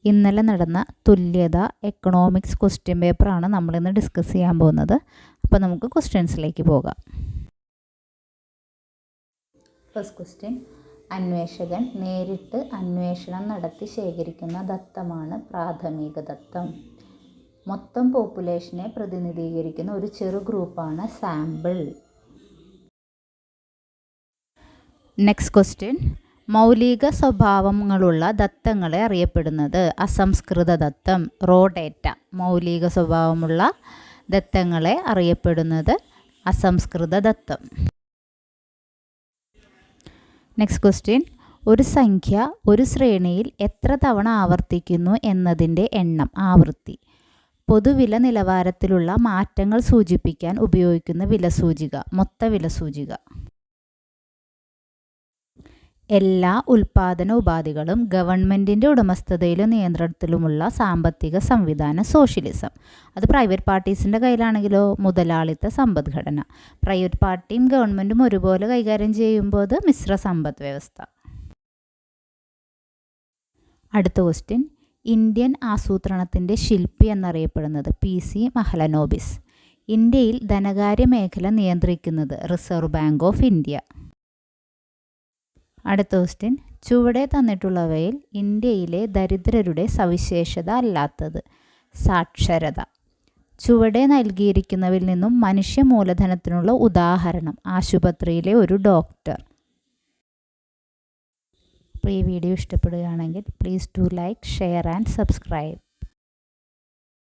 ഇന്നലെ നടന്ന തുല്യത എക്കണോമിക്സ് ക്വസ്റ്റ്യൻ പേപ്പറാണ് നമ്മളിന്ന് ഡിസ്കസ് ചെയ്യാൻ പോകുന്നത്. അപ്പോൾ നമുക്ക് ക്വസ്റ്റ്യൻസിലേക്ക് പോകാം. ഫസ്റ്റ് ക്വസ്റ്റ്യൻ, അന്വേഷകൻ നേരിട്ട് അന്വേഷണം നടത്തി ശേഖരിക്കുന്ന ദത്തമാണ് പ്രാഥമിക ദത്തം. മൊത്തം പോപ്പുലേഷനെ പ്രതിനിധീകരിക്കുന്ന ഒരു ചെറു ഗ്രൂപ്പാണ് സാമ്പിൾ. നെക്സ്റ്റ് ക്വസ്റ്റ്യൻ, മൗലിക സ്വഭാവങ്ങളുള്ള ദത്തങ്ങളെ അറിയപ്പെടുന്നത്. അസംസ്കൃത ദത്തം, റോ ഡേറ്റ. മൗലിക സ്വഭാവമുള്ള ദത്തങ്ങളെ അറിയപ്പെടുന്നത് അസംസ്കൃത ദത്തം. നെക്സ്റ്റ് ക്വസ്റ്റ്യൻ, ഒരു സംഖ്യ ഒരു ശ്രേണിയിൽ എത്ര തവണ ആവർത്തിക്കുന്നു എന്നതിൻ്റെ എണ്ണം, ആവൃത്തി. പൊതുവില നിലവാരത്തിലുള്ള മാറ്റങ്ങൾ സൂചിപ്പിക്കാൻ ഉപയോഗിക്കുന്ന വിലസൂചിക, മൊത്ത വിലസൂചിക. എല്ലാ ഉൽപ്പാദന ഉപാധികളും ഗവൺമെൻറ്റിൻ്റെ ഉടമസ്ഥതയിലും നിയന്ത്രണത്തിലുമുള്ള സാമ്പത്തിക സംവിധാനം സോഷ്യലിസം. അത് പ്രൈവറ്റ് പാർട്ടീസിൻ്റെ കയ്യിലാണെങ്കിലോ മുതലാളിത്ത സമ്പദ്ഘടന. പ്രൈവറ്റ് പാർട്ടിയും ഗവൺമെൻറ്റും ഒരുപോലെ കൈകാര്യം ചെയ്യുമ്പോൾ അത് മിശ്ര സമ്പദ് വ്യവസ്ഥ. അടുത്ത ക്വസ്റ്റ്യൻ, ഇന്ത്യൻ ആസൂത്രണത്തിൻ്റെ ശില്പി എന്നറിയപ്പെടുന്നത് PC മഹലനോബിസ്. ഇന്ത്യയിൽ ധനകാര്യ മേഖല നിയന്ത്രിക്കുന്നത് റിസർവ് ബാങ്ക് ഓഫ് ഇന്ത്യ. അടുത്ത ക്വസ്റ്റ്യൻ, ചുവടെ തന്നിട്ടുള്ളവയിൽ ഇന്ത്യയിലെ ദരിദ്രരുടെ സവിശേഷത അല്ലാത്തത്, സാക്ഷരത. ചുവടെ നൽകിയിരിക്കുന്നവയിൽ നിന്നും മനുഷ്യ മൂലധനത്തിനുള്ള ഉദാഹരണം, ആശുപത്രിയിലെ ഒരു ഡോക്ടർ. അപ്പോൾ ഈ വീഡിയോ ഇഷ്ടപ്പെടുകയാണെങ്കിൽ please do like, share and subscribe.